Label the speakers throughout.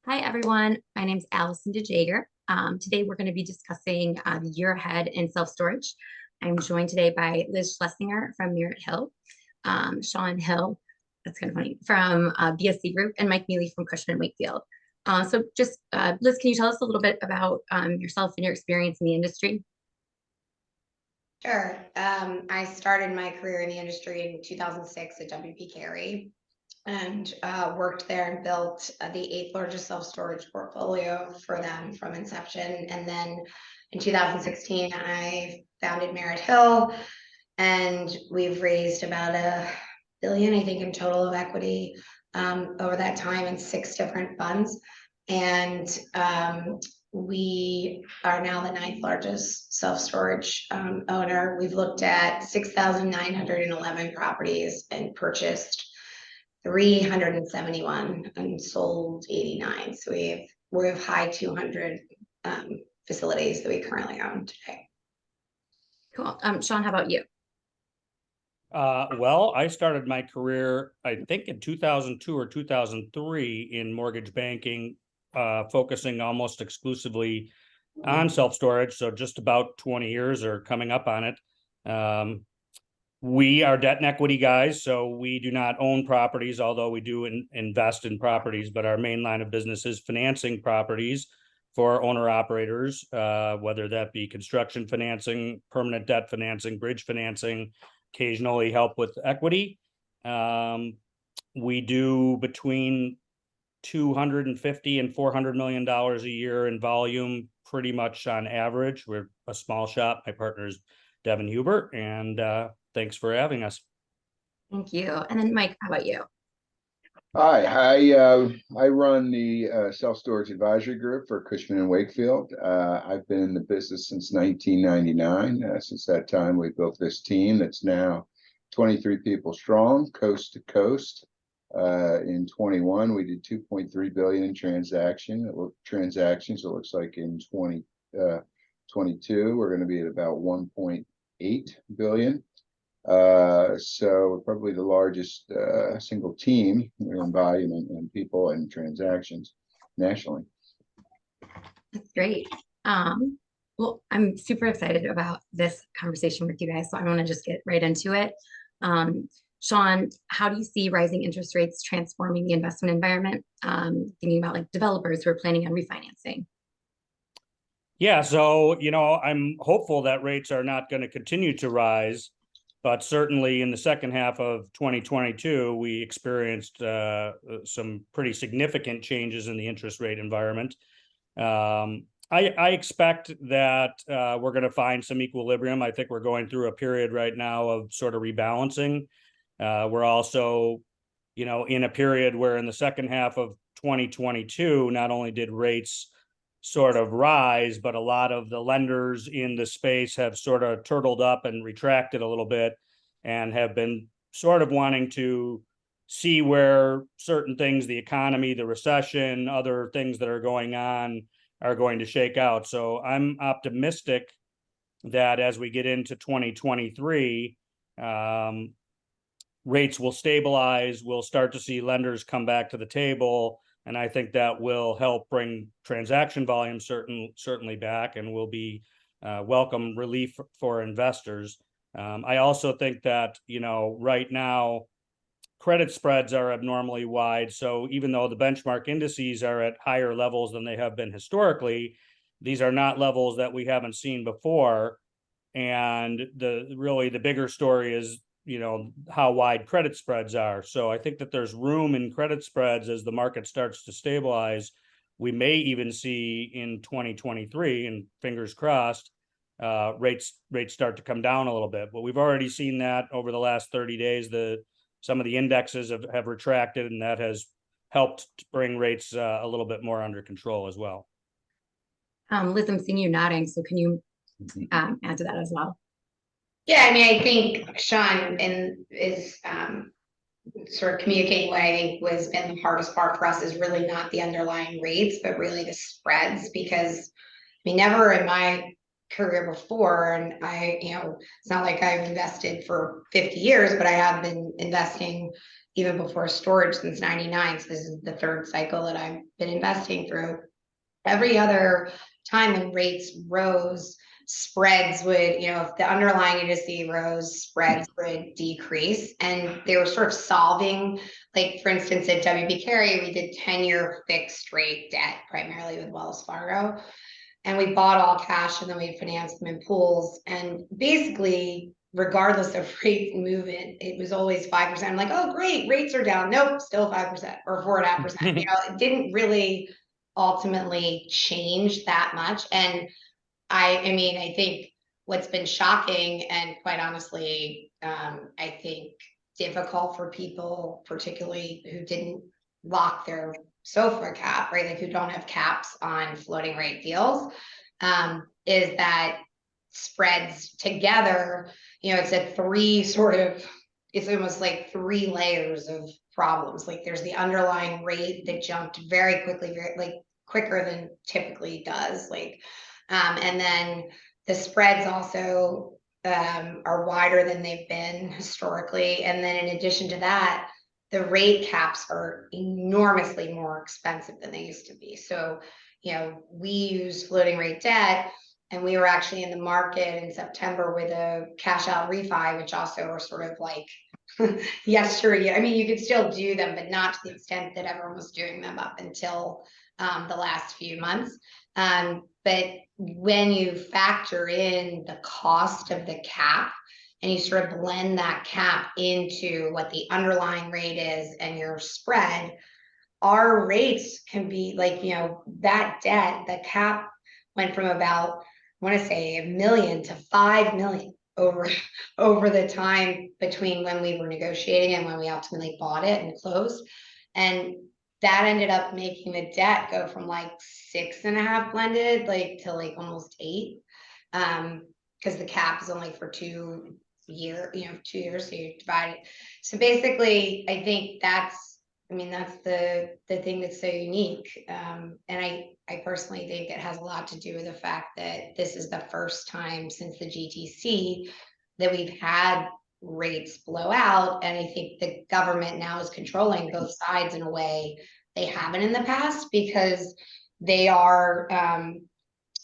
Speaker 1: Hi, everyone. My name is Allison DeJager. Today, we're going to be discussing the year ahead in self-storage. I'm joined today by Liz Schlesinger from Hill, Shawn Hill, that's kind of funny, from BSC Group, and Mike Mele from Cushman and Wakefield. Liz, can you tell us a little bit about yourself and your experience in the industry?
Speaker 2: Sure. I started my career in the industry in 2006 at WP Carey and worked there and built the eighth largest self-storage portfolio for them from inception. And then in 2016, I founded Merritt Hill, and we've raised about $1 billion, I think, in total of equity over that time in 6 different funds. And we are now the ninth largest self-storage owner. We've looked at 6,911 properties and purchased 371 and sold 89. So we have high 200 facilities that we currently own today.
Speaker 1: Cool. Shawn, how about you?
Speaker 3: Well, I started my career, I think in 2002 or 2003 in mortgage banking, focusing almost exclusively on self-storage. So just about 20 years or coming up on it. We are debt and equity guys, so we do not own properties, although we do invest in properties, but our main line of business is financing properties for owner operators, whether that be construction financing, permanent debt financing, bridge financing, occasionally help with equity. We do between 250 and $400 million a year in volume, pretty much on average. We're a small shop. My partner is Devin Hubert, and thanks for having us.
Speaker 1: Thank you. And then, Mike, how about you?
Speaker 4: Hi, I run the self-storage advisory group for Cushman and Wakefield. I've been in the business since 1999. Since that time, we built this team that's now 23 people strong, coast to coast. In 21, we did 2.3 billion in transactions. It looks like in 2022, we're going to be at about 1.8 billion. So we're probably the largest single team in volume and people and transactions nationally.
Speaker 1: That's great. Well, I'm super excited about this conversation with you guys, so I want to just get right into it. Shawn, how do you see rising interest rates transforming the investment environment? Thinking about like developers who are planning on refinancing.
Speaker 3: Yeah, so, I'm hopeful that rates are not going to continue to rise, but certainly in the second half of 2022, we experienced some pretty significant changes in the interest rate environment. I expect that we're going to find some equilibrium. I think we're going through a period right now of sort of rebalancing. We're also, in a period where in the second half of 2022, not only did rates sort of rise, but a lot of the lenders in the space have sort of turtled up and retracted a little bit and have been sort of wanting to see where certain things, the economy, the recession, other things that are going on are going to shake out. So I'm optimistic that as we get into 2023, rates will stabilize. We'll start to see lenders come back to the table. And I think that will help bring transaction volume certainly back and will be welcome relief for investors. I also think that, right now, credit spreads are abnormally wide. So even though the benchmark indices are at higher levels than they have been historically, these are not levels that we haven't seen before. And the bigger story is, how wide credit spreads are. So I think that there's room in credit spreads as the market starts to stabilize. We may even see in 2023, and fingers crossed, rates start to come down a little bit. But we've already seen that over the last 30 days. Some of the indexes have retracted, and that has helped bring rates a little bit more under control as well.
Speaker 1: Liz, I'm seeing you nodding, so can you add to that as well?
Speaker 2: Yeah, I mean, I think Shawn is sort of communicating what I think has been the hardest part for us is really not the underlying rates, but really the spreads. Because never in my career before, and it's not like I've invested for 50 years, but I have been investing even before storage since 99. So this is the third cycle that I've been investing through. Every other time when rates rose, spreads would, if the underlying indice rose, spreads would decrease. And they were sort of solving, like, for instance, at WP Carey, we did 10-year fixed rate debt, primarily with Wells Fargo. And we bought all cash and then we financed them in pools. And basically, regardless of rate movement, it was always 5%. I'm like, oh, great, rates are down. Nope, still 5% or 4.5%. It didn't really ultimately change that much. And I mean, I think what's been shocking and quite honestly, I think difficult for people, particularly who didn't lock their SOFR cap, right? Like who don't have caps on floating rate deals, is that spreads together, it's a it's almost like three layers of problems. Like there's the underlying rate that jumped very quickly, like quicker than typically does. And then the spreads also are wider than they've been historically. And then in addition to that, the rate caps are enormously more expensive than they used to be. So, we use floating rate debt, and we were actually in the market in September with a cash out refi, which also are sort of like yesterday. I mean, you could still do them, but not to the extent that everyone was doing them up until the last few months. But when you factor in the cost of the cap and you sort of blend that cap into what the underlying rate is and your spread, our rates can be like, that debt, the cap went from about, I want to say, $1 million to $5 million over the time between when we were negotiating and when we ultimately bought it and closed. And that ended up making the debt go from like 6.5 blended, to almost 8. Because the cap is only for 2 years, 2 years, so you divide it. So basically, I think that's the thing that's so unique. And I personally think it has a lot to do with the fact that this is the first time since the GTC that we've had rates blow out. And I think the government now is controlling both sides in a way they haven't in the past, because they are,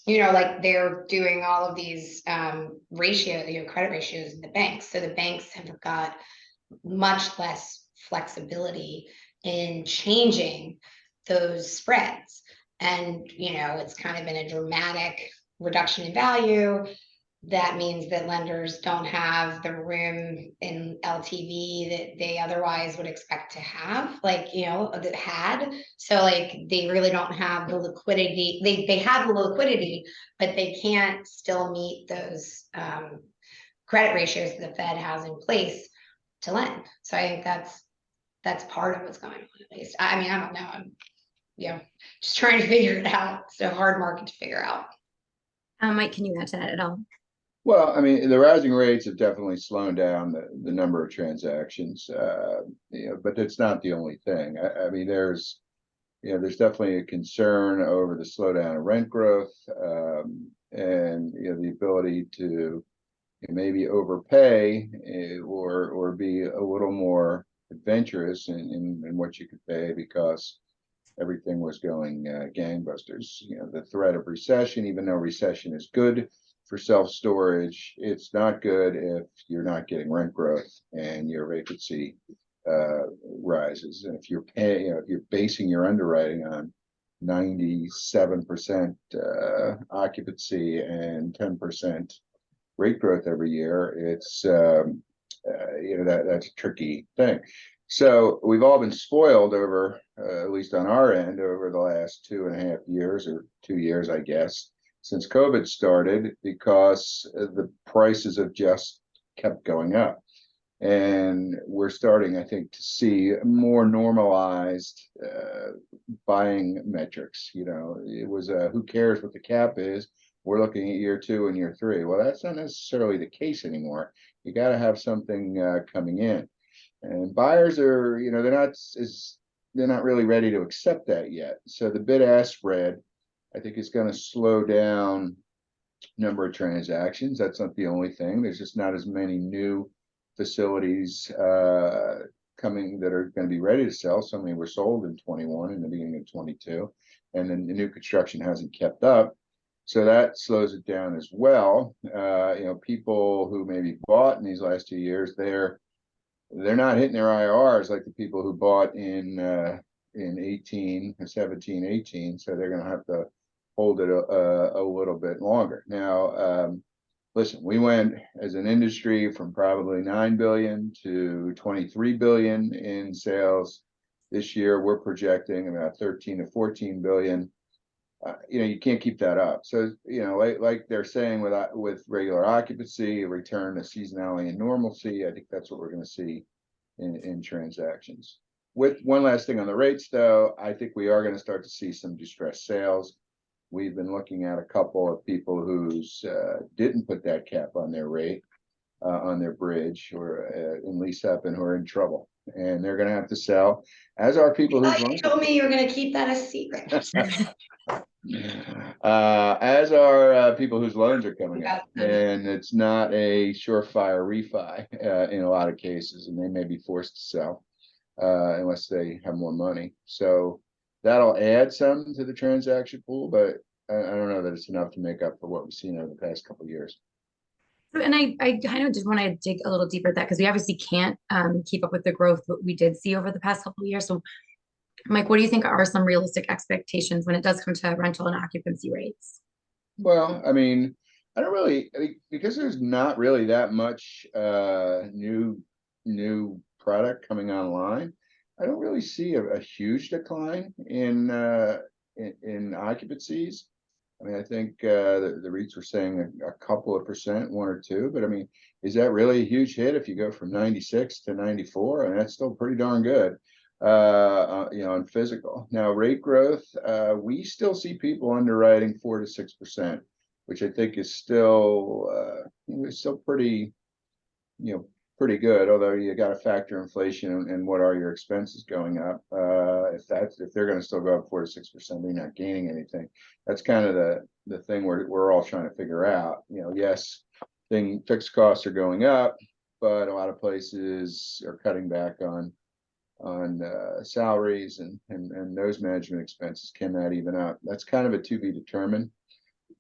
Speaker 2: like they're doing all of these credit ratios in the banks. So the banks have got much less flexibility in changing those spreads. And, it's kind of been a dramatic reduction in value. That means that lenders don't have the room in LTV that they otherwise would expect to have, that had. So they really don't have the liquidity. They have the liquidity, but they can't still meet those credit ratios that the Fed has in place to lend. So I think that's part of what's going on, at least. I mean, I don't know. I'm just trying to figure it out. It's a hard market to figure out.
Speaker 1: Mike, can you add to that at all?
Speaker 4: Well, I mean, the rising rates have definitely slowed down the number of transactions, but that's not the only thing. I mean, there's definitely a concern over the slowdown of rent growth, and the ability to maybe overpay, or be a little more adventurous in what you could pay, because everything was going gangbusters. The threat of recession, even though recession is good for self-storage, it's not good if you're not getting rent growth and your vacancy rises. And if you're if you're basing your underwriting on 97% occupancy and 10% rate growth every year, it's that's a tricky thing. So we've all been spoiled over, at least on our end, over the last 2.5 years, or 2 years, I guess, since COVID started, because the prices have just kept going up. And we're starting, I think, to see more normalized buying metrics. It was who cares what the cap is? We're looking at year 2 and year 3. Well, that's not necessarily the case anymore. You got to have something coming in. And buyers are, they're not really ready to accept that yet. So the bid-ask spread, I think, is going to slow down number of transactions. That's not the only thing. There's just not as many new facilities coming that are going to be ready to sell. So many were sold in 21 in the beginning of 22, and then the new construction hasn't kept up. So that slows it down as well. People who maybe bought in these last 2 years, they're not hitting their IRs like the people who bought in 18, 17, 18. So they're going to have to hold it a little bit longer. Now, listen, we went as an industry from probably 9 billion to 23 billion in sales. This year, we're projecting about 13 to 14 billion. You can't keep that up. So, like they're saying with regular occupancy, a return to seasonality and normalcy, I think that's what we're going to see in transactions. With one last thing on the rates, though, I think we are going to start to see some distressed sales. We've been looking at a couple of people who's didn't put that cap on their rate, on their bridge, or in lease up, and who are in trouble. And they're going to have to sell, as are people who
Speaker 2: You told me you were going to keep that a secret.
Speaker 4: As are people whose loans are coming up, and it's not a surefire refi in a lot of cases, and they may be forced to sell unless they have more money. So that'll add some to the transaction pool, but I don't know that it's enough to make up for what we've seen over the past couple of years.
Speaker 1: And I kind of just want to dig a little deeper at that, because we obviously can't keep up with the growth that we did see over the past couple of years. So, Mike, what do you think are some realistic expectations when it does come to rental and occupancy rates?
Speaker 4: Well, I mean, I think because there's not really that much new product coming online. I don't really see a huge decline in occupancies. I mean, I think the REITs were saying a couple of percent, 1 or 2, but I mean, is that really a huge hit if you go from 96 to 94? And that's still pretty darn good, on physical. Now, rate growth, we still see people underwriting 4 to 6%, which I think is still pretty, pretty good. Although you got to factor inflation and what are your expenses going up. If they're going to still go up 4 to 6%, they're not gaining anything. That's kind of the thing we're all trying to figure out. Yes, fixed costs are going up, but a lot of places are cutting back on salaries and those management expenses cannot even out. That's kind of a to be determined.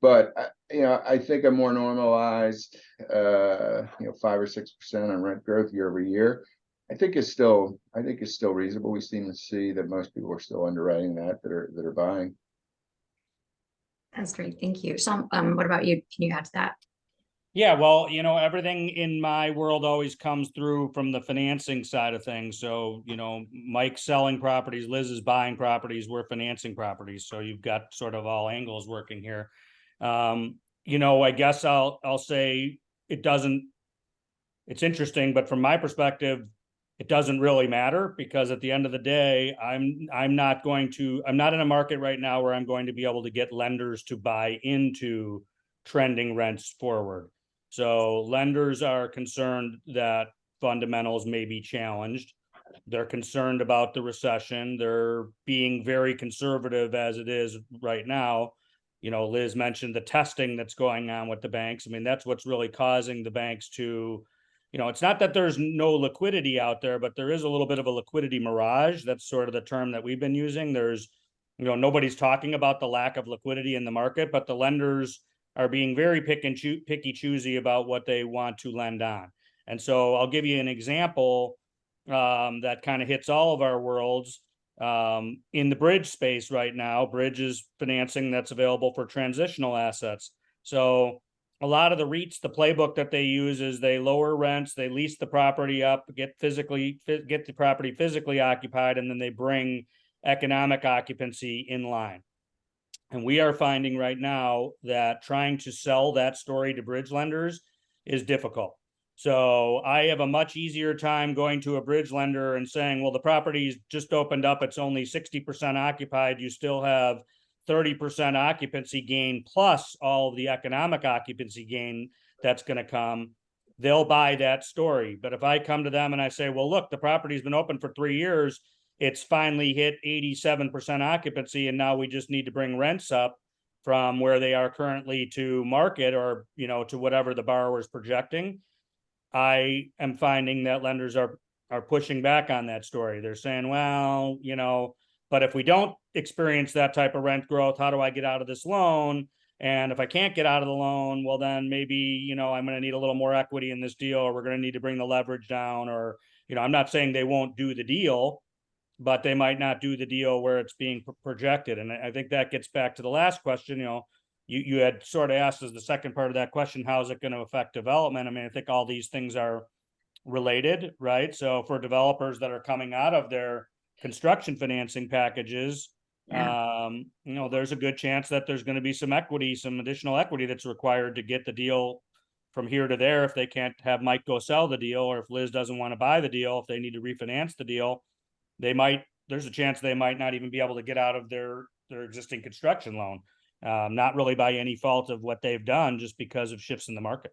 Speaker 4: But I think a more normalized 5 or 6% on rent growth year over year, I think is still reasonable. We seem to see that most people are still underwriting that are buying.
Speaker 1: That's great. Thank you. Shawn, what about you? Can you add to that?
Speaker 3: Yeah, well, everything in my world always comes through from the financing side of things. So, Mike's selling properties, Liz is buying properties, we're financing properties. So you've got sort of all angles working here. I guess I'll say it's interesting, but from my perspective, it doesn't really matter, because at the end of the day, I'm not in a market right now where I'm going to be able to get lenders to buy into trending rents forward. So lenders are concerned that fundamentals may be challenged. They're concerned about the recession. They're being very conservative as it is right now. Liz mentioned the testing that's going on with the banks. I mean, that's what's really causing the banks to, it's not that there's no liquidity out there, but there is a little bit of a liquidity mirage. That's sort of the term that we've been using. There's, nobody's talking about the lack of liquidity in the market, but the lenders are being very picky choosy about what they want to lend on. And so I'll give you an example that kind of hits all of our worlds. In the bridge space right now, bridge is financing that's available for transitional assets. So a lot of the REITs, the playbook that they use is they lower rents, they lease the property up, get the property physically occupied, and then they bring economic occupancy in line. And we are finding right now that trying to sell that story to bridge lenders is difficult. So I have a much easier time going to a bridge lender and saying, well, the property's just opened up, it's only 60% occupied, you still have 30% occupancy gain plus all of the economic occupancy gain that's going to come. They'll buy that story. But if I come to them and I say, well, look, the property's been open for 3 years, it's finally hit 87% occupancy, and now we just need to bring rents up from where they are currently to market, or to whatever the borrower is projecting. I am finding that lenders are are pushing back on that story. They're saying, well, but if we don't experience that type of rent growth, how do I get out of this loan? And if I can't get out of the loan, well, then maybe, I'm going to need a little more equity in this deal, or we're going to need to bring the leverage down, or, I'm not saying they won't do the deal, but they might not do the deal where it's being projected. And I think that gets back to the last question. You had sort of asked as the second part of that question, how is it going to affect development? I mean, I think all these things are related, right? So for developers that are coming out of their construction financing packages, there's a good chance that there's going to be some additional equity that's required to get the deal from here to there. If they can't have Mike go sell the deal, or if Liz doesn't want to buy the deal, if they need to refinance the deal, there's a chance they might not even be able to get out of their existing construction loan. Not really by any fault of what they've done, just because of shifts in the market.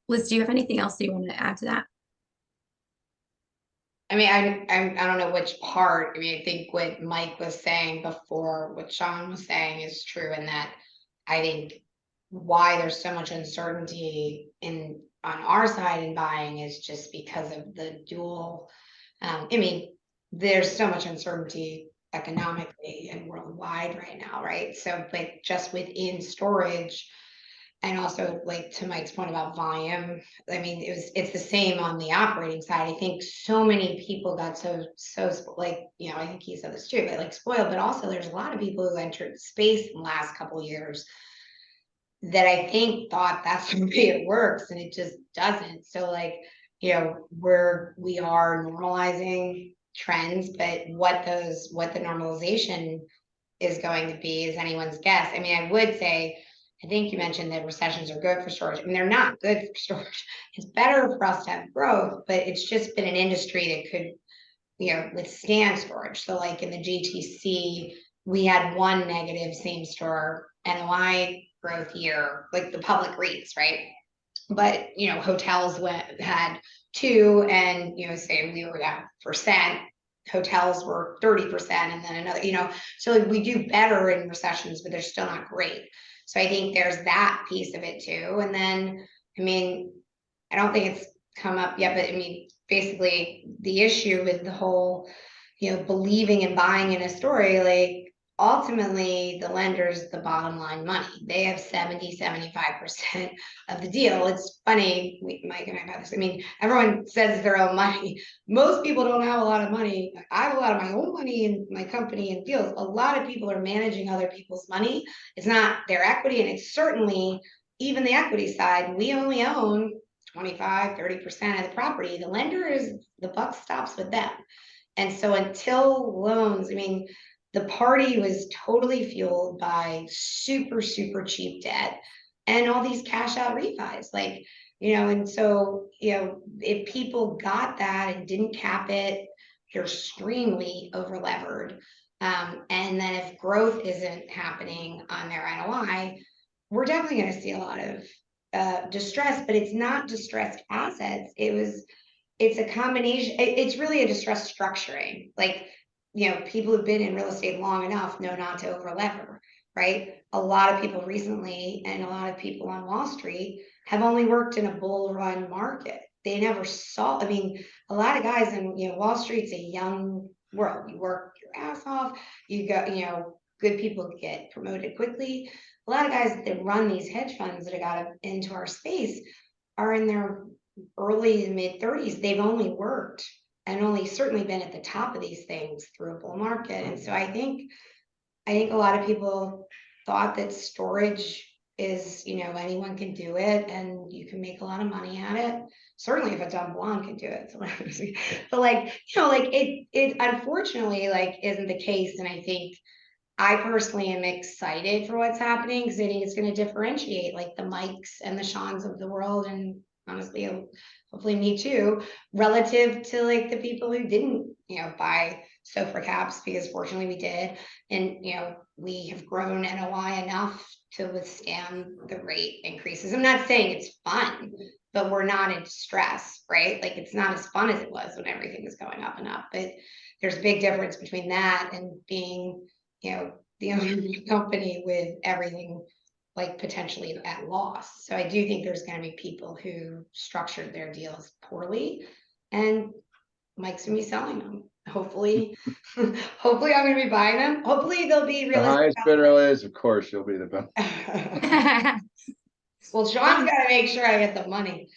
Speaker 1: Liz, do you have anything else that you want to add to that?
Speaker 2: I mean, I don't know which part. I mean, I think what Mike was saying before, what Shawn was saying is true, in that I think why there's so much uncertainty on our side in buying is just because of the dual. I mean, there's so much uncertainty economically and worldwide right now, right? So, but just within storage, and also like to Mike's point about volume, I mean, it's the same on the operating side. I think so many people got so like, I think he said this too, but like spoiled, but also there's a lot of people who entered the space in the last couple of years that I think thought that's the way it works, and it just doesn't. So like, we are normalizing trends, but what the normalization is going to be is anyone's guess. I mean, I would say, I think you mentioned that recessions are good for storage. I mean, they're not good for storage. It's better for us to have growth, but it's just been an industry that could, withstand storage. So like in the GTC, we had one negative same store NOI growth year, like the public REITs, right? But hotels had 2, and say we were at %, hotels were 30%, and then another, so like we do better in recessions, but they're still not great. So I think there's that piece of it too. And then, I mean, I don't think it's come up yet, but I mean, basically the issue with the whole, believing and buying in a story, like ultimately the lenders, the bottom line money, they have 70-75% of the deal. It's funny, Mike and I have this, I mean, everyone says their own money. Most people don't have a lot of money. I have a lot of my own money in my company and deals. A lot of people are managing other people's money. It's not their equity, and it's certainly even the equity side. We only own 25-30% of the property. The lender the buck stops with them. And so until loans, I mean, the party was totally fueled by super, super cheap debt and all these cash out refis, like, and so, if people got that and didn't cap it, you're extremely over levered. And then if growth isn't happening on their NOI, we're definitely going to see a lot of distress, but it's not distressed assets. It's a combination. It's really a distressed structuring. Like, people who've been in real estate long enough know not to over lever, right? A lot of people recently, and a lot of people on Wall Street, have only worked in a bull run market. They never saw, I mean, a lot of guys in, Wall Street's a young world. You work your ass off, you go, good people get promoted quickly. A lot of guys that run these hedge funds that have got into our space are in their early to mid 30s. They've only worked and only certainly been at the top of these things through a bull market. And so I think a lot of people thought that storage is, anyone can do it and you can make a lot of money at it. Certainly if a dumb blonde can do it. But like, it unfortunately isn't the case. And I think I personally am excited for what's happening, because I think it's going to differentiate like the Mikes and the Shawns of the world, and honestly, hopefully me too, relative to like the people who didn't, buy SOFR caps, because fortunately we did. And, we have grown NOI enough to withstand the rate increases. I'm not saying it's fun, but we're not in stress, right? Like it's not as fun as it was when everything was going up and up, but there's a big difference between that and being, the owner of a company with everything like potentially at loss. So I do think there's going to be people who structured their deals poorly, and Mike's gonna be selling them. Hopefully, hopefully I'm gonna be buying them. Hopefully they'll be
Speaker 4: The
Speaker 2: realistic.
Speaker 4: highest bidder is, of course, you'll be the best.
Speaker 2: Well, Sean's gotta make sure I get the money.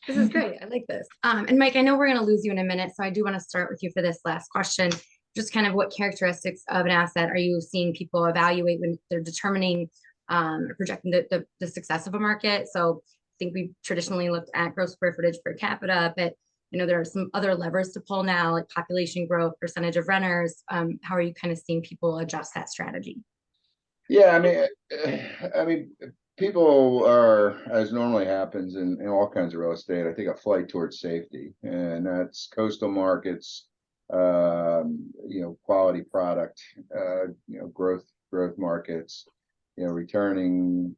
Speaker 1: This is great. I like this. And Mike, I know we're going to lose you in a minute, so I do want to start with you for this last question. Just kind of what characteristics of an asset are you seeing people evaluate when they're determining or projecting the success of a market? So I think we've traditionally looked at gross square footage per capita, but there are some other levers to pull now, like population growth, percentage of renters. How are you kind of seeing people adjust that strategy?
Speaker 4: Yeah, I mean, people are, as normally happens in all kinds of real estate, I think a flight towards safety, and that's coastal markets, quality product, growth markets, returning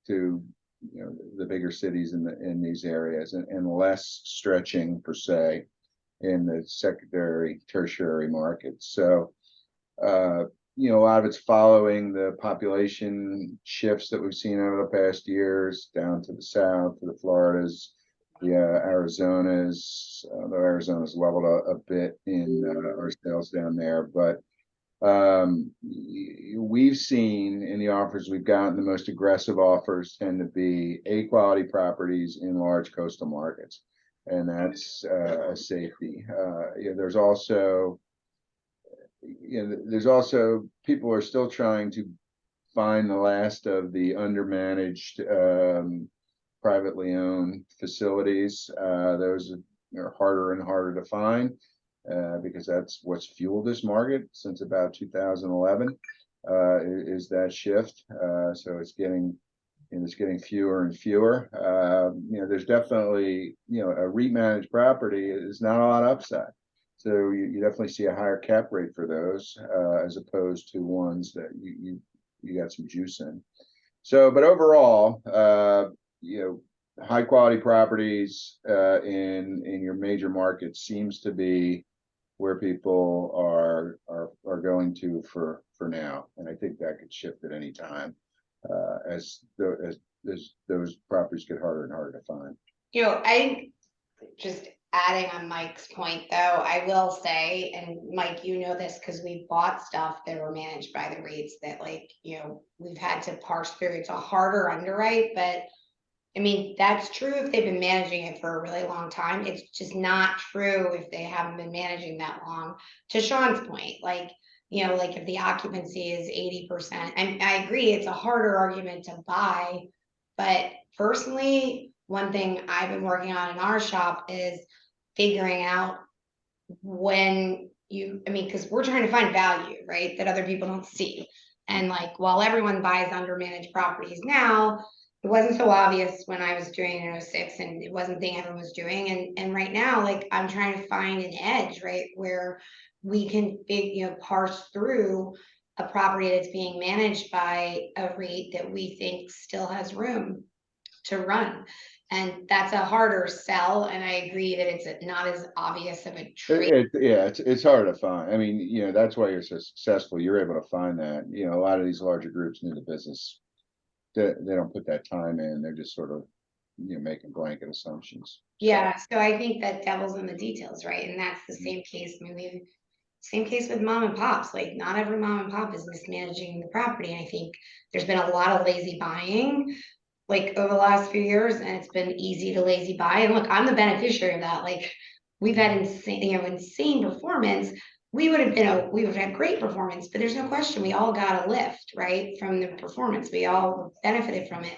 Speaker 4: to the bigger cities in these areas, and less stretching per se in the secondary, tertiary markets. So a lot of it's following the population shifts that we've seen over the past years down to the south, to the Floridas, the Arizonas, though Arizona's leveled a bit in our sales down there. But we've seen in the offers we've gotten, the most aggressive offers tend to be A quality properties in large coastal markets. And that's a safety. There's also people are still trying to find the last of the undermanaged privately owned facilities. Those are harder and harder to find because that's what's fueled this market since about 2011 is that shift. So it's getting fewer and fewer. There's definitely a REIT managed property is not a lot of upside. So you definitely see a higher cap rate for those as opposed to ones that you got some juice in. So, but overall, high quality properties in your major markets seems to be where people are going to for now, and I think that could shift at any time as those properties get harder and harder to find.
Speaker 2: I just adding on Mike's point, though, I will say, and Mike, this because we bought stuff that were managed by the REITs that we've had to parse through. It's a harder underwrite, but I mean, that's true if they've been managing it for a really long time. It's just not true if they haven't been managing that long. To Shawn's point, if the occupancy is 80%, and I agree, it's a harder argument to buy, but personally, one thing I've been working on in our shop is figuring out when because we're trying to find value, right, that other people don't see. And while everyone buys undermanaged properties now, it wasn't so obvious when I was doing it in 2006, and it wasn't the thing everyone was doing. And right now, I'm trying to find an edge, right, where we can parse through a property that's being managed by a REIT that we think still has room to run. And that's a harder sell. And I agree that it's not as obvious of a trade.
Speaker 4: It's hard to find. I mean, that's why you're so successful. You're able to find that. A lot of these larger groups in the business, they don't put that time in. They're just sort of making blanket assumptions.
Speaker 2: Yeah, so I think that devil's in the details, right? And that's the same case. Same case with mom and pops. Not every mom and pop is mismanaging the property. And I think there's been a lot of lazy buying over the last few years, and it's been easy to lazy buy. And look, I'm the beneficiary of that. We've had insane performance. We would have had great performance, but there's no question we all got a lift, right, from the performance. We all benefited from it.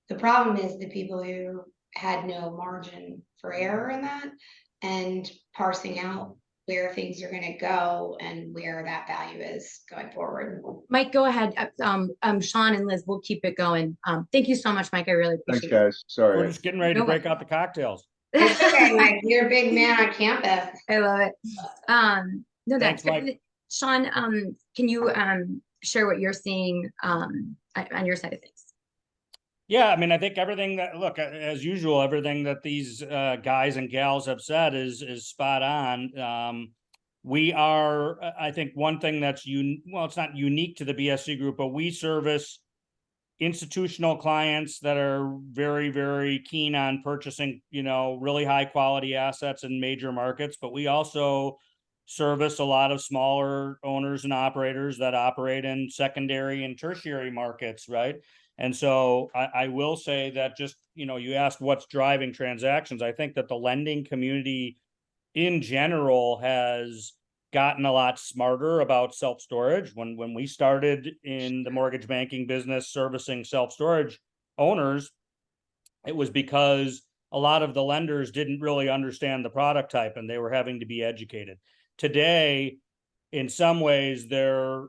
Speaker 2: The problem is the people who had no margin for error in that, and parsing out where things are going to go and where that value is going forward.
Speaker 1: Mike, go ahead. Shawn and Liz, we'll keep it going. Thank you so much, Mike. I really appreciate it.
Speaker 4: Thanks, guys. Sorry.
Speaker 3: We're just getting ready to break out the cocktails.
Speaker 2: It's okay, Mike. You're a big man on campus.
Speaker 1: I love it. No,
Speaker 3: Thanks,
Speaker 1: that's good.
Speaker 3: Mike.
Speaker 1: Shawn, can you share what you're seeing on your side of things?
Speaker 3: Yeah, I mean, I think everything that, look, as usual, everything that these guys and gals have said is spot on. We are, I think one thing that's it's not unique to the BSC group, but we service institutional clients that are very, very keen on purchasing, really high quality assets in major markets, but we also service a lot of smaller owners and operators that operate in secondary and tertiary markets, right? And so I will say that just, you asked what's driving transactions. I think that the lending community in general has gotten a lot smarter about self-storage. When we started in the mortgage banking business servicing self-storage owners, it was because a lot of the lenders didn't really understand the product type and they were having to be educated. Today, in some ways, they're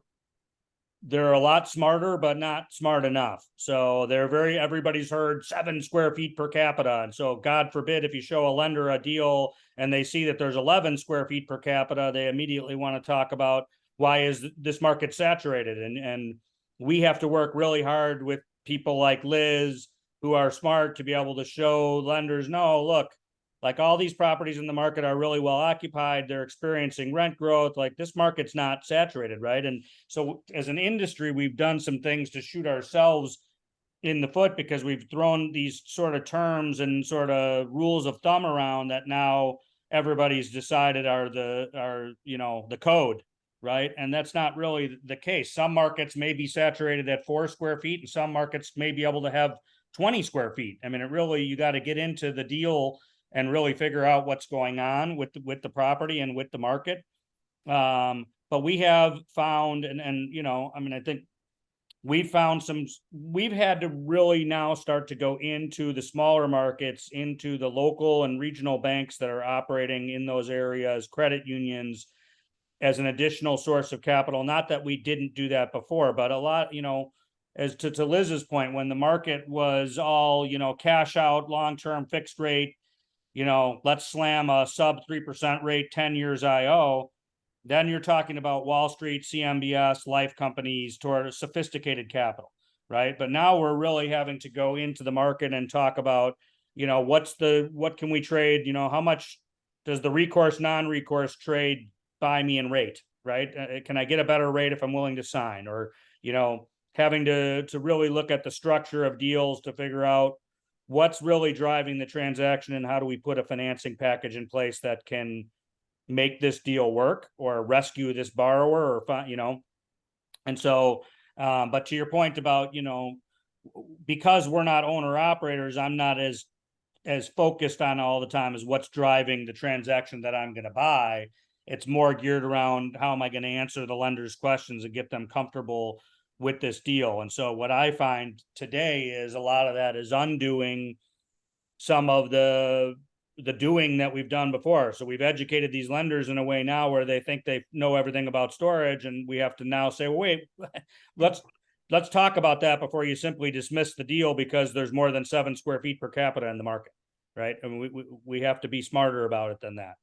Speaker 3: a lot smarter, but not smart enough. So everybody's heard 7 square feet per capita. And so God forbid, if you show a lender a deal and they see that there's 11 square feet per capita, they immediately want to talk about why is this market saturated? And we have to work really hard with people like Liz who are smart to be able to show lenders, no, look, like all these properties in the market are really well occupied. They're experiencing rent growth. Like this market's not saturated, right? And so as an industry, we've done some things to shoot ourselves in the foot because we've thrown these sort of terms and sort of rules of thumb around that now everybody's decided are the code, right? And that's not really the case. Some markets may be saturated at 4 square feet and some markets may be able to have 20 square feet. I mean, you got to get into the deal and really figure out what's going on with the property and with the market. But we have found, I think we've had to really now start to go into the smaller markets, into the local and regional banks that are operating in those areas, credit unions, as an additional source of capital. Not that we didn't do that before, but a lot, as to Liz's point, when the market was all, cash out, long-term fixed rate, let's slam a sub 3% rate, 10 years IO, then you're talking about Wall Street, CMBS, life companies toward sophisticated capital, right? But now we're really having to go into the market and talk about, what can we trade? How much does the recourse, non-recourse trade buy me in rate, right? Can I get a better rate if I'm willing to sign? Or, having to really look at the structure of deals to figure out what's really driving the transaction and how do we put a financing package in place that can make this deal work or rescue this borrower or, and so, but to your point about, because we're not owner operators, I'm not as focused on all the time as what's driving the transaction that I'm going to buy. It's more geared around how am I going to answer the lender's questions and get them comfortable with this deal. And so what I find today is a lot of that is undoing some of the doing that we've done before. So we've educated these lenders in a way now where they think they know everything about storage, and we have to now say, well, wait, let's talk about that before you simply dismiss the deal because there's more than 7 square feet per capita in the market, right? I mean, we have to be smarter about it than that.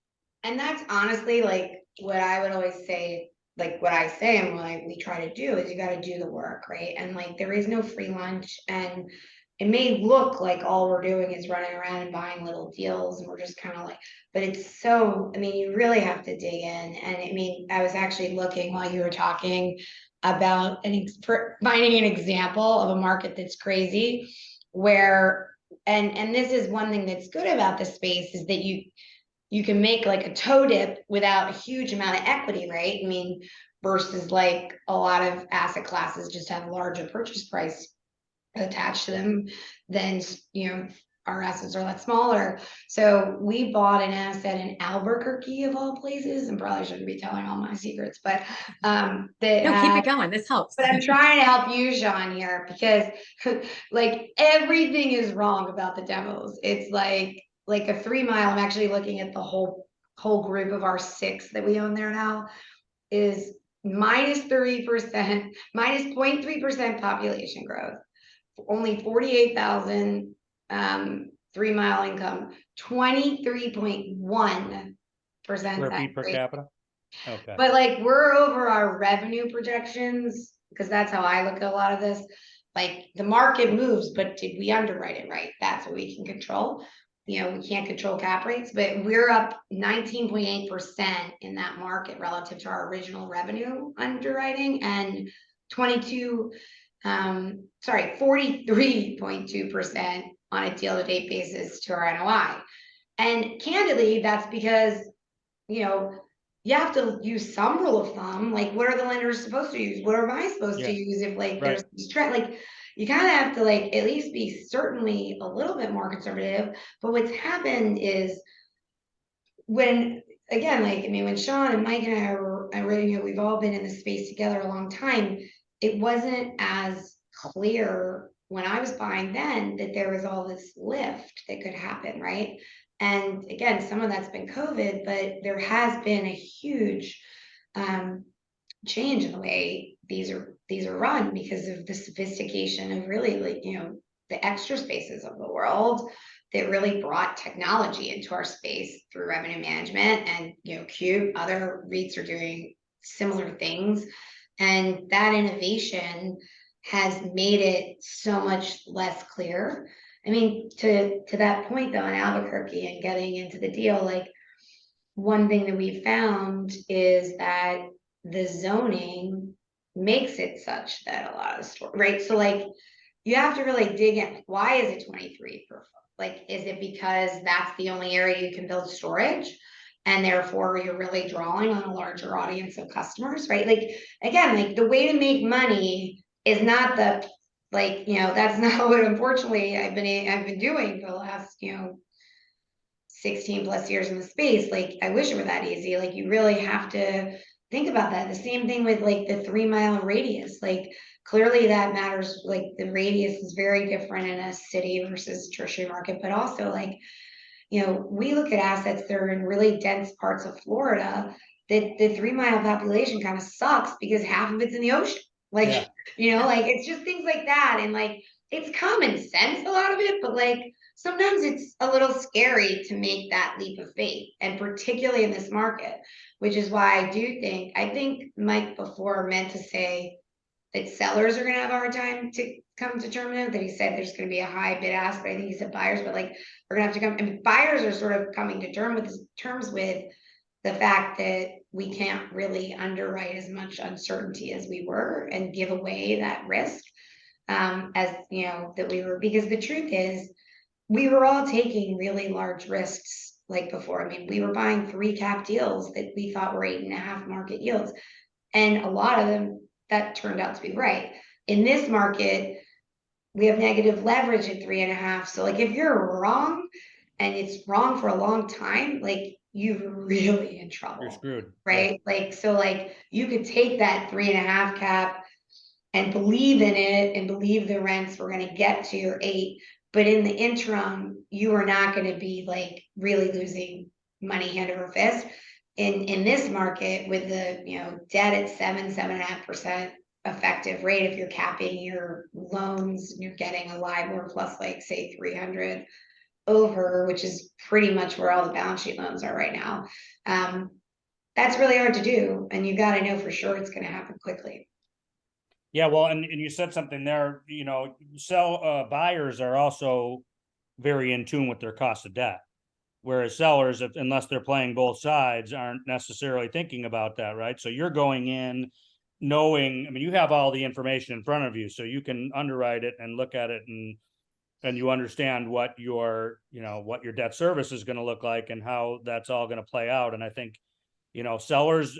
Speaker 2: And that's honestly like what I would always say, like what I say and what we try to do is you got to do the work, right? And like there is no free lunch, and it may look like all we're doing is running around and buying little deals and we're just kind of like, but it's so, I mean, you really have to dig in. And I mean, I was actually looking while you were talking about finding an example of a market that's crazy where, and this is one thing that's good about this space is that you can make like a toe dip without a huge amount of equity, right? I mean, versus like a lot of asset classes just have a larger purchase price attached to them, then our assets are a lot smaller. So we bought an asset in Albuquerque of all places, and probably shouldn't be telling all my secrets, but
Speaker 1: No, keep it going. This helps.
Speaker 2: But I'm trying to help you, Shawn, here because like everything is wrong about the demos. It's like a 3 mile. I'm actually looking at the whole group of our 6 that we own there now is minus 30%, minus 0.3% population growth. Only 48,000 3 mile income, 23.1%
Speaker 3: Square feet per capita. Okay.
Speaker 2: But like we're over our revenue projections because that's how I look at a lot of this. Like the market moves, but did we underwrite it right? That's what we can control. We can't control cap rates, but we're up 19.8% in that market relative to our original revenue underwriting and 22 sorry, 43.2% on a deal to date basis to our NOI. And candidly, that's because, you know, you have to use some rule of thumb. Like, what are the lenders supposed to use? What am I supposed to use if like there's this trend? Like, you kind of have to like at least be certainly a little bit more conservative. But what's happened is when, again, like, I mean, when Shawn and Mike and I really, you know, we've all been in this space together a long time, it wasn't as clear when I was buying then that there was all this lift that could happen, right? And again, some of that's been COVID, but there has been a huge change in the way these are run because of the sophistication of really, like, you know, the extra spaces of the world that really brought technology into our space through revenue management. And, you know, Cube, other REITs are doing similar things, and that innovation has made it so much less clear. I mean, to that point though, in Albuquerque and getting into the deal, like, one thing that we found is that the zoning makes it such that a lot of store, right? So like, you have to really dig in. Why is it 23 per foot? Like, is it because that's the only area you can build storage, and therefore you're really drawing on a larger audience of customers, right? Like, again, like, the way to make money is not the, like, you know, that's not what unfortunately I've been doing for the last, you know, 16 plus years in the space. Like, I wish it were that easy. Like, you really have to think about that. The same thing with like the 3 mile radius. Like, clearly that matters. Like, the radius is very different in a city versus tertiary market, but also, like, you know, we look at assets that are in really dense parts of Florida that the 3 mile population kind of sucks because half of it's in the ocean. Like, you know, like, it's just things like that. And like, it's common sense, a lot of it, but like, sometimes it's a little scary to make that leap of faith, and particularly in this market, which is why I think Mike before meant to say that sellers are going to have a hard time to come to terms, that he said there's going to be a high bid ask, but I think he said buyers, but like, we're going to have to come, I mean, buyers are sort of coming to terms with the fact that we can't really underwrite as much uncertainty as we were and give away that risk, as, you know, that we were, because the truth is we were all taking really large risks like before. I mean, we were buying 3 cap deals that we thought were 8.5 market yields, and a lot of them that turned out to be right. In this market, we have negative leverage at 3.5. So like, if you're wrong and it's wrong for a long time, like, you're really in trouble.
Speaker 3: You're screwed,
Speaker 2: right? Like, so like, you could take that 3.5 cap and believe in it and believe the rents were going to get to your 8, but in the interim you are not going to be like really losing money hand over fist. In this market with the, you know, debt at 7.5% effective rate, if you're capping your loans, you're getting a LIBOR plus like say 300 over, which is pretty much where all the balance sheet loans are right now. That's really hard to do, and you got to know for sure it's going to happen quickly.
Speaker 3: Yeah, well, and you said something there, you know, buyers are also very in tune with their cost of debt. Whereas sellers, unless they're playing both sides, aren't necessarily thinking about that, right? So you're going in knowing, I mean, you have all the information in front of you, so you can underwrite it and look at it, and you understand what your, you know, what your debt service is going to look like and how that's all going to play out. And I think, you know, sellers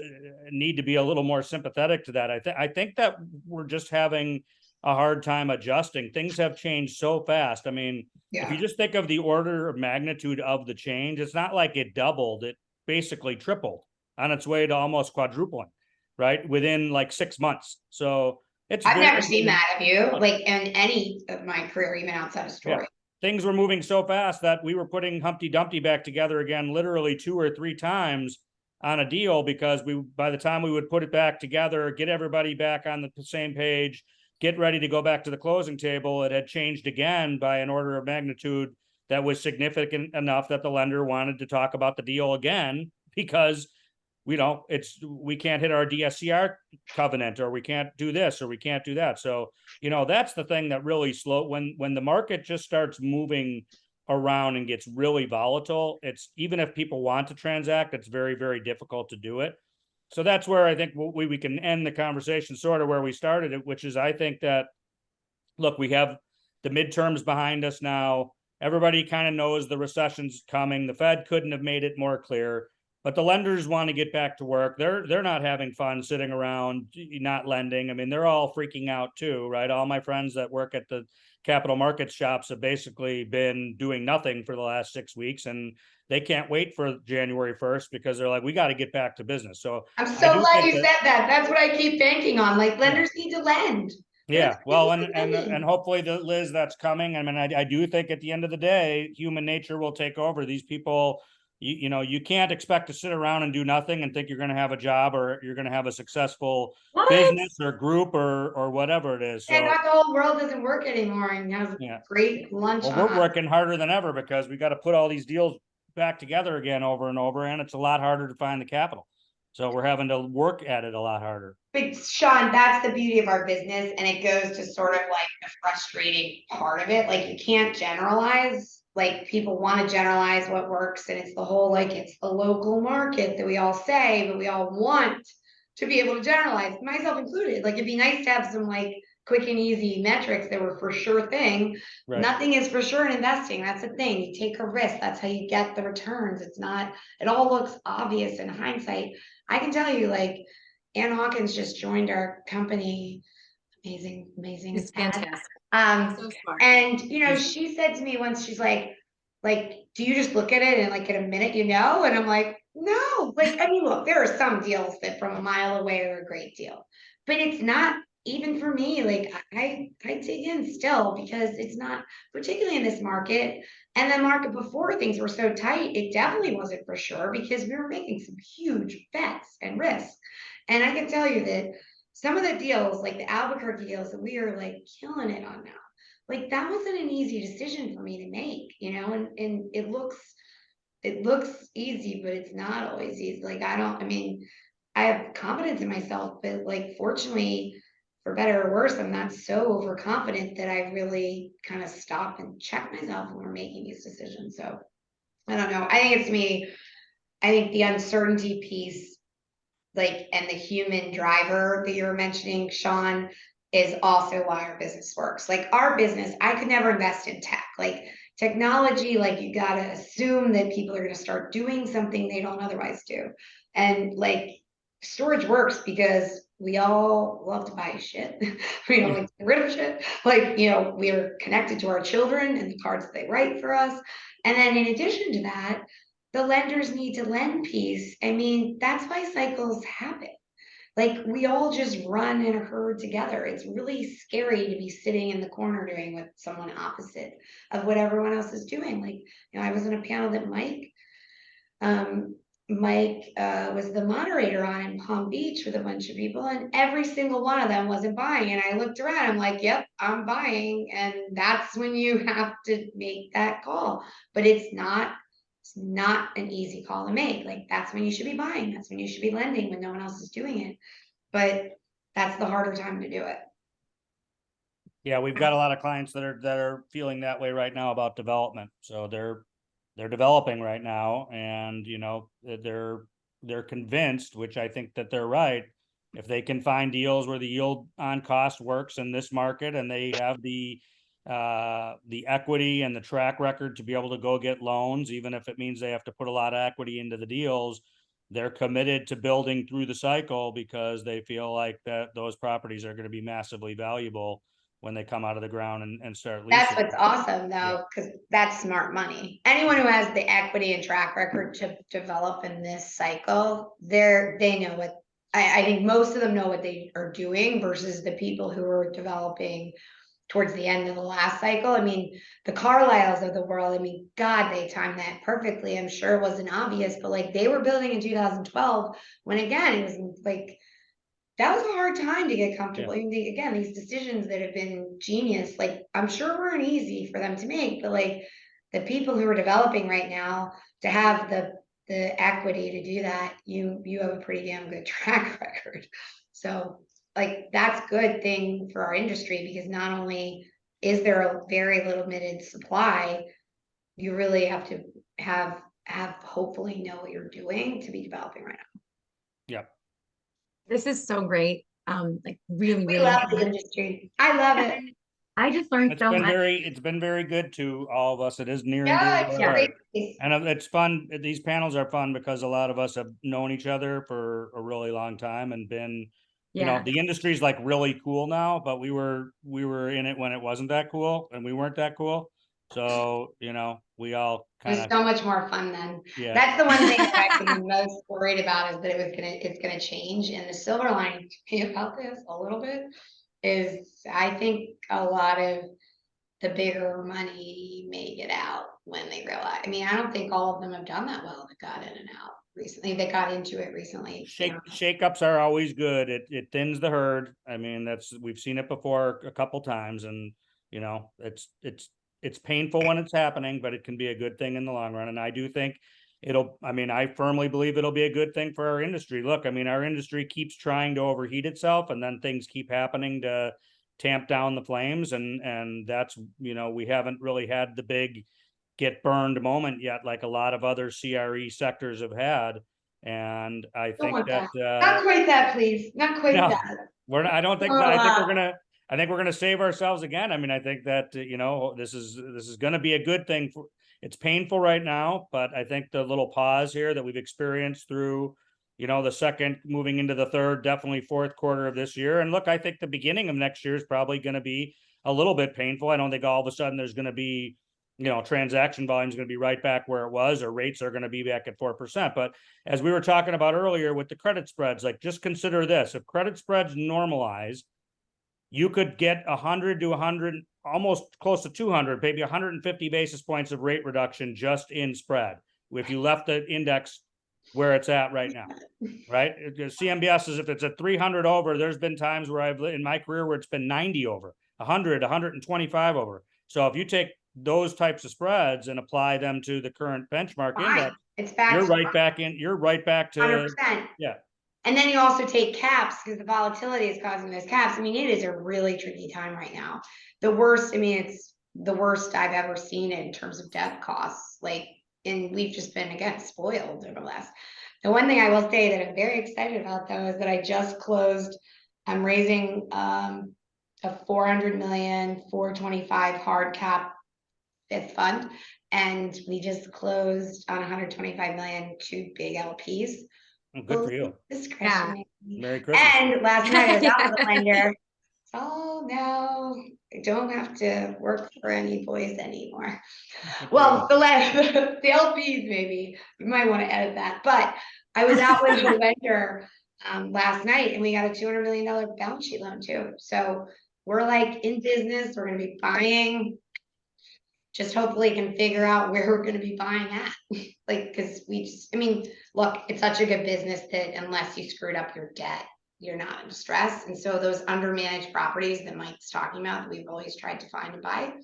Speaker 3: need to be a little more sympathetic to that. I think that we're just having a hard time adjusting. Things have changed so fast. I mean, if you just think of the order of magnitude of the change, it's not like it doubled, it basically tripled on its way to almost quadrupling, right? Within like 6 months. So
Speaker 2: I've never seen that. Have you? Like, in any of my career, even outside of story.
Speaker 3: Things were moving so fast that we were putting Humpty Dumpty back together again, literally 2 or 3 times on a deal, because by the time we would put it back together, get everybody back on the same page, get ready to go back to the closing table, it had changed again by an order of magnitude that was significant enough that the lender wanted to talk about the deal again, because we can't hit our DSCR covenant, or we can't do this, or we can't do that. So, you know, that's the thing that really when the market just starts moving around and gets really volatile, it's, even if people want to transact, it's very, very difficult to do it. So that's where I think we can end the conversation sort of where we started it, which is, I think that look, we have the midterms behind us now. Everybody kind of knows the recession's coming. The Fed couldn't have made it more clear, but the lenders want to get back to work. They're not having fun sitting around not lending. I mean, they're all freaking out too, right? All my friends that work at the capital markets shops have basically been doing nothing for the last 6 weeks, and they can't wait for January 1st because they're like, we got to get back to business. So
Speaker 2: I'm
Speaker 3: I
Speaker 2: so
Speaker 3: do
Speaker 2: glad
Speaker 3: think
Speaker 2: you
Speaker 3: that,
Speaker 2: said that. That's what I keep banking on. Like lenders need to lend.
Speaker 3: yeah, well, and
Speaker 2: lending.
Speaker 3: hopefully Liz, that's coming. I mean, I do think at the end of the day, human nature will take over. These people, you know, you can't expect to sit around and do nothing and think you're going to have a job or you're going to have a successful
Speaker 2: What?
Speaker 3: business or group or whatever it is.
Speaker 2: And
Speaker 3: So
Speaker 2: not the whole world doesn't work anymore and has
Speaker 3: yeah,
Speaker 2: great lunch
Speaker 3: well,
Speaker 2: on
Speaker 3: we're
Speaker 2: us.
Speaker 3: working harder than ever because we got to put all these deals back together again over and over, and it's a lot harder to find the capital. So we're having to work at it a lot harder.
Speaker 2: But Shawn, that's the beauty of our business, and it goes to sort of like the frustrating part of it. Like you can't generalize. Like people want to generalize what works, and it's the whole like it's the local market that we all say, but we all want to be able to generalize, myself included. Like it'd be nice to have some like quick and easy metrics that were for sure thing.
Speaker 3: Right.
Speaker 2: Nothing is for sure in investing. That's the thing. You take a risk. That's how you get the returns. It's not, it all looks obvious in hindsight. I can tell you, like, Ann Hawkins just joined our company. Amazing, amazing.
Speaker 1: It's fantastic. So smart.
Speaker 2: And you know, she said to me once, she's like, do you just look at it and like in a minute, you know? And I'm like, no, like, I mean, look, there are some deals that from a mile away are a great deal, but it's not even for me. Like I dig in still because it's not, particularly in this market and the market before things were so tight, it definitely wasn't for sure because we were making some huge bets and risks. And I can tell you that some of the deals, like the Albuquerque deals that we are like killing it on now, like that wasn't an easy decision for me to make, you know, and it looks easy, but it's not always easy. Like I mean, I have confidence in myself, but like fortunately, for better or worse, I'm not so overconfident that I really kind of stop and check myself when we're making these decisions. So I don't know. I think it's me. I think the uncertainty piece, like, and the human driver that you were mentioning, Shawn, is also why our business works. Like our business, I could never invest in tech. Like technology, like you gotta assume that people are gonna start doing something they don't otherwise do. And like storage works because we all love to buy shit. We don't like to get rid of shit. Like, you know, we're connected to our children and the cards that they write for us. And then in addition to that, the lenders need to lend piece. I mean, that's why cycles happen. Like we all just run in a herd together. It's really scary to be sitting in the corner doing what someone opposite of what everyone else is doing. Like, you know, I was in a panel that Mike was the moderator on in Palm Beach with a bunch of people, and every single one of them wasn't buying. And I looked around, I'm like, yep, I'm buying. And that's when you have to make that call. But it's not an easy call to make. Like that's when you should be buying. That's when you should be lending when no one else is doing it. But that's the harder time to do it.
Speaker 3: Yeah, we've got a lot of clients that are feeling that way right now about development. So they're developing right now, and you know they're convinced, which I think that they're right. If they can find deals where the yield on cost works in this market, and they have the equity and the track record to be able to go get loans, even if it means they have to put a lot of equity into the deals, they're committed to building through the cycle because they feel like that those properties are going to be massively valuable when they come out of the ground and start leasing.
Speaker 2: That's what's awesome though, because that's smart money. Anyone who has the equity and track record to develop in this cycle, they know what, I think most of them know what they are doing versus the people who are developing towards the end of the last cycle. I mean, the Carlyles of the world, I mean, God, they timed that perfectly. I'm sure it wasn't obvious, but like they were building in 2012 when again, it was like, that was a hard time to get comfortable. Yeah. I mean, again, these decisions that have been genius, like I'm sure weren't easy for them to make, but like the people who are developing right now to have the equity to do that, you have a pretty damn good track record. So like that's a good thing for our industry because not only is there a very limited supply, you really have to have hopefully know what you're doing to be developing right now.
Speaker 3: Yep.
Speaker 1: This is so great. Like really,
Speaker 2: We
Speaker 1: really
Speaker 2: love the industry. I love it.
Speaker 1: I just learned
Speaker 3: It's
Speaker 1: so
Speaker 3: been
Speaker 1: much.
Speaker 3: it's been very good to all of us. It is near and dear
Speaker 2: Yeah,
Speaker 3: to
Speaker 2: it's
Speaker 3: our
Speaker 2: a
Speaker 1: Yeah.
Speaker 3: heart.
Speaker 2: great.
Speaker 3: And it's fun. These panels are fun because a lot of us have known each other for a really long time and been,
Speaker 1: Yeah.
Speaker 3: the industry's like really cool now, but we were in it when it wasn't that cool and we weren't that cool. So, we all
Speaker 2: It was
Speaker 3: kind of,
Speaker 2: so much more fun then.
Speaker 3: yeah.
Speaker 2: That's the one thing that I've been most worried about is that it's gonna change. And the silver lining to me about this a little bit is I think a lot of the bigger money may get out when they realize. I mean, I don't think all of them have done that well that got in and out recently. That got into it recently.
Speaker 3: Shakeups are always good. It thins the herd. I mean, we've seen it before a couple times, and it's painful when it's happening, but it can be a good thing in the long run. And I do think I firmly believe it'll be a good thing for our industry. Look, I mean, our industry keeps trying to overheat itself, and then things keep happening to tamp down the flames, and that's we haven't really had the big get burned moment yet, like a lot of other CRE sectors have had. And I
Speaker 2: Don't
Speaker 3: think
Speaker 2: want
Speaker 3: that
Speaker 2: that. Not quite that, please. Not quite
Speaker 3: no,
Speaker 2: that.
Speaker 3: we're not, I don't think,
Speaker 2: Not
Speaker 3: but
Speaker 2: a
Speaker 3: I think we're
Speaker 2: lot.
Speaker 3: gonna save ourselves again. I mean, I think that this is gonna be a good thing. It's painful right now, but I think the little pause here that we've experienced through the second moving into the third, definitely fourth quarter of this year. And look, I think the beginning of next year is probably going to be a little bit painful. I don't think all of a sudden there's going to be transaction volume is going to be right back where it was, or rates are going to be back at 4%. But as we were talking about earlier with the credit spreads, like just consider this: if credit spreads normalize, you could get 100 to 100, almost close to 200, maybe 150 basis points of rate reduction just in spread if you left the index where it's at right now. Right? CMBS is, if it's at 300 over, there's been times where I've in my career where it's been 90 over, 100, 125 over. So if you take those types of spreads and apply them to the current benchmark index,
Speaker 2: It's back.
Speaker 3: you're right back to
Speaker 2: 100%.
Speaker 3: yeah.
Speaker 2: And then you also take caps because the volatility is causing those caps. I mean, it is a really tricky time right now. The worst, I mean, it's the worst I've ever seen it in terms of debt costs. And we've just been, again, spoiled over the last. The one thing I will say that I'm very excited about, though, is that I just closed, I'm raising a 400 million, 425 hard cap fifth fund. And we just closed on 125 million, 2 big LPs.
Speaker 3: Good for you.
Speaker 2: Discretion.
Speaker 3: Merry Christmas.
Speaker 2: And last night I was out with a lender. So now I don't have to work for any boys anymore. Well, the LPs maybe. You might want to edit that. But I was out with a lender last night, and we got a $200 million balance sheet loan too. So we're like in business. We're going to be buying. Just hopefully can figure out where we're going to be buying at. Because look, it's such a good business that unless you screwed up your debt, you're not in distress. And so those undermanaged properties that Mike's talking about that we've always tried to find and buy,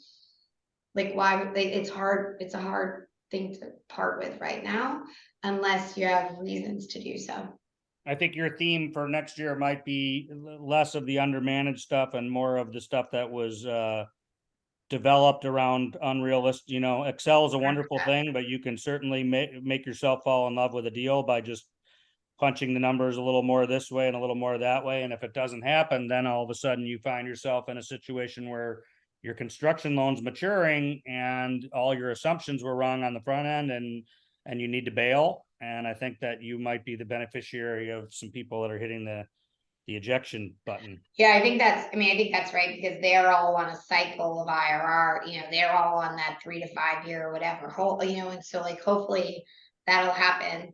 Speaker 2: why would they? It's hard. It's a hard thing to part with right now, unless you have reasons to do so.
Speaker 3: I think your theme for next year might be less of the undermanaged stuff and more of the stuff that was developed around unrealistic. Excel is a wonderful thing, but you can certainly make yourself fall in love with a deal by just punching the numbers a little more this way and a little more that way. And if it doesn't happen, then all of a sudden you find yourself in a situation where your construction loan's maturing and all your assumptions were wrong on the front end, and you need to bail. And I think that you might be the beneficiary of some people that are hitting the ejection button.
Speaker 2: Yeah, I think that's right, because they're all on a cycle of IRR. They're all on that 3 to 5 year or whatever. And so hopefully that'll happen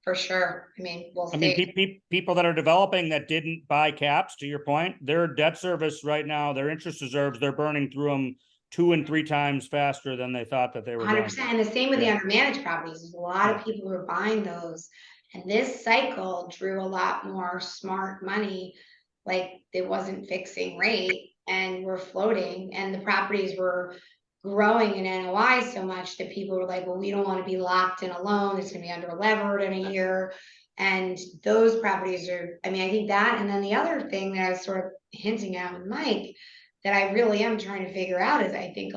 Speaker 2: for sure. We'll see.
Speaker 3: People that are developing that didn't buy caps, to your point, their debt service right now, their interest reserves, they're burning through them 2 and 3 times faster than they thought that they were.
Speaker 2: 100%. And the same with the undermanaged properties. There's a lot of people who are buying those. And this cycle drew a lot more smart money, it wasn't fixing rate and we're floating, and the properties were growing in NOI so much that people were like, well, we don't want to be locked in a loan. It's going to be under levered in a year. And those properties are, I think that, and then the other thing that I was sort of hinting at with Mike that I really am trying to figure out is I think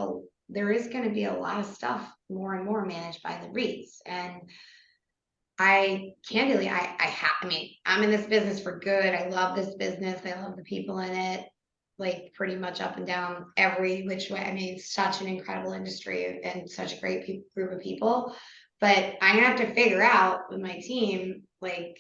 Speaker 2: there is going to be a lot of stuff more and more managed by the REITs. And I'm in this business for good. I love this business. I love the people in it. like pretty much up and down every which way. I mean, it's such an incredible industry and such a great group of people. But I'm gonna have to figure out with my team, like,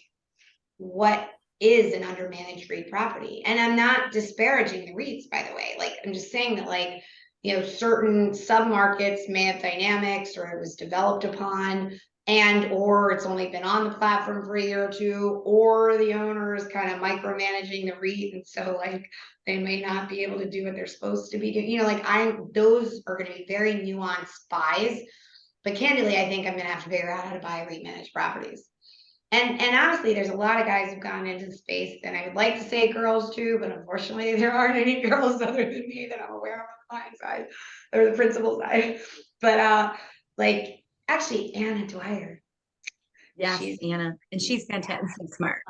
Speaker 2: what is an undermanaged REIT property. And I'm not disparaging the REITs, by the way. Like, I'm just saying that, like, you know, certain submarkets may have dynamics, or it was developed upon, and or it's only been on the platform for a year or two, or the owner is kind of micromanaging the REIT, and so like they may not be able to do what they're supposed to be doing. You know, like those are going to be very nuanced buys. But candidly, I think I'm going to have to figure out how to buy REIT managed properties. And honestly, there's a lot of guys who've gone into the space, and I would like to say girls too, but unfortunately there aren't any girls other than me that I'm aware of on the client side or the principal side. But like actually Anna Dwyer.
Speaker 1: Yes, Anna, and she's fantastic and smart.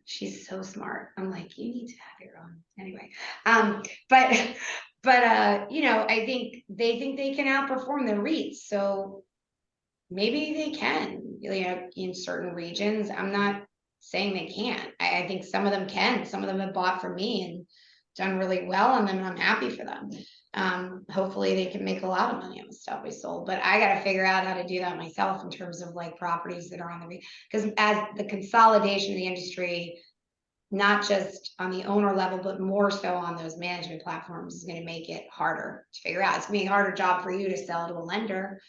Speaker 2: She's so smart. I'm like, you need to have your own anyway. But you know, I think they can outperform the REITs. So maybe they can, you know, in certain regions. I'm not saying they can't. I think some of them can. Some of them have bought from me and done really well on them, and I'm happy for them. Hopefully they can make a lot of money on the stuff we sold, but I got to figure out how to do that myself in terms of like properties that are on the, because as the consolidation of the industry, not just on the owner level, but more so on those management platforms, is going to make it harder to figure out. It's going to be a harder job for you to sell to a lender,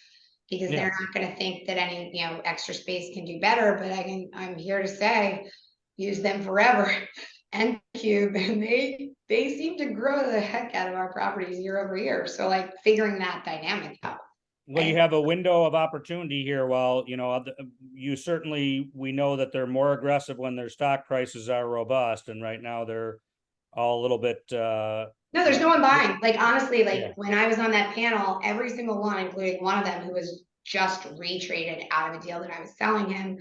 Speaker 2: because
Speaker 3: Yeah.
Speaker 2: they're not going to think that any, you know, extra space can do better. But I'm here to say, use them forever. And Cube, and they seem to grow the heck out of our properties year over year. So like figuring that dynamic out.
Speaker 3: Well, you have a window of opportunity here. While, you know, you certainly, we know that they're more aggressive when their stock prices are robust. And right now they're all a little bit,
Speaker 2: No, there's no one buying. Like, honestly, like
Speaker 3: Yeah.
Speaker 2: when I was on that panel, every single one, including one of them who was just retraded out of a deal that I was selling him,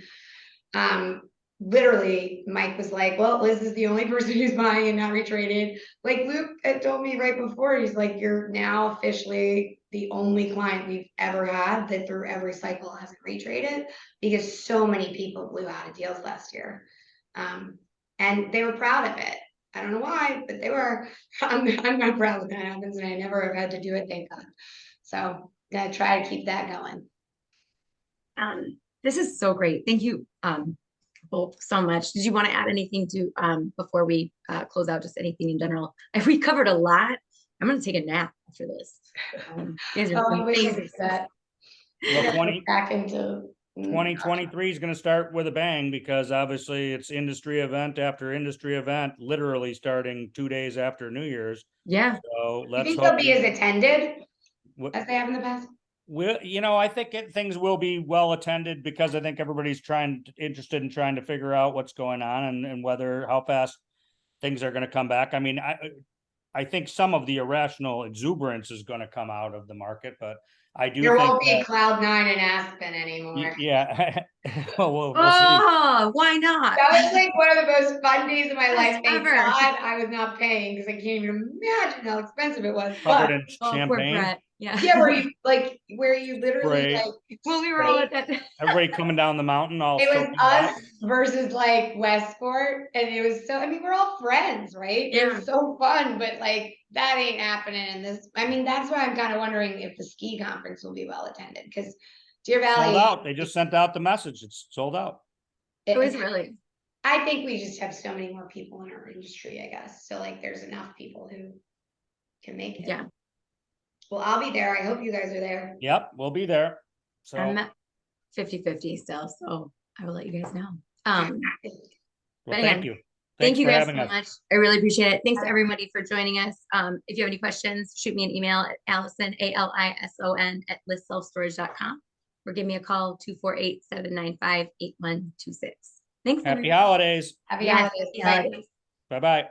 Speaker 2: literally Mike was like, well, Liz is the only person who's buying and not retraded. Like Luke had told me right before, he's like, you're now officially the only client we've ever had that through every cycle hasn't retraded, because so many people blew out of deals last year. And they were proud of it. I don't know why, but they were. I'm not proud when that happens, and I never have had to do it, thank God. So I try to keep that going.
Speaker 1: This is so great. Thank you both so much. Did you want to add anything to before we close out? Just anything in general? If we covered a lot, I'm going to take a nap after this. You guys are amazing.
Speaker 3: well,
Speaker 2: Back into
Speaker 3: 2023 is going to start with a bang, because obviously it's industry event after industry event, literally starting 2 days after New Year's.
Speaker 1: Yeah.
Speaker 3: So
Speaker 2: You
Speaker 3: let's
Speaker 2: think
Speaker 3: hope
Speaker 2: they'll be as attended
Speaker 3: What-
Speaker 2: as they have in the past?
Speaker 3: you know, I think things will be well attended, because I think everybody's interested in trying to figure out what's going on, and whether, how fast things are going to come back. I mean, I think some of the irrational exuberance is going to come out of the market, but I do
Speaker 2: There
Speaker 3: think
Speaker 2: won't be
Speaker 3: that,
Speaker 2: Cloud 9 in Aspen anymore.
Speaker 3: yeah, well, we'll see.
Speaker 1: Oh, why not?
Speaker 2: That was like one of the most fun days of my
Speaker 1: Yes,
Speaker 2: life. Thank
Speaker 1: ever.
Speaker 2: God I was not paying, because I can't even imagine how expensive it was.
Speaker 3: Covered
Speaker 2: But
Speaker 3: in
Speaker 1: Oh, poor
Speaker 3: champagne.
Speaker 1: Brett. Yeah.
Speaker 2: yeah, where you literally
Speaker 3: Spray.
Speaker 2: like
Speaker 1: Well, we were all
Speaker 2: spray.
Speaker 1: at that.
Speaker 3: Everybody coming down the mountain, all
Speaker 2: It was
Speaker 3: soaking wet.
Speaker 2: us versus like Westport, and it was so, I mean, we're all friends, right? It
Speaker 1: Yeah.
Speaker 2: was so fun, but like that ain't happening in this. I mean, that's why I'm kind of wondering if the ski conference will be well attended, because Deer Valley
Speaker 3: Sold out. They just sent out the message. It's sold out.
Speaker 1: It was really.
Speaker 2: I think we just have so many more people in our industry, I guess. So like there's enough people who can make it.
Speaker 1: Yeah.
Speaker 2: Well, I'll be there. I hope you guys are there.
Speaker 3: Yep, we'll be there. So
Speaker 1: I'm at 50-50 still, so I will let you guys know.
Speaker 3: well,
Speaker 1: but
Speaker 3: thank
Speaker 1: again,
Speaker 3: you.
Speaker 1: Thank
Speaker 3: Thanks
Speaker 1: you
Speaker 3: for
Speaker 1: guys
Speaker 3: having
Speaker 1: so
Speaker 3: us.
Speaker 1: much. I really appreciate it. Thanks to everybody for joining us. If you have any questions, shoot me an email at Allison, ALISON @listselfstorage.com, or give me a call 248-795-8126. Thanks.
Speaker 3: Happy
Speaker 1: everybody.
Speaker 3: holidays.
Speaker 2: Happy
Speaker 1: Yes,
Speaker 2: holidays.
Speaker 1: happy holidays.
Speaker 3: Bye-bye.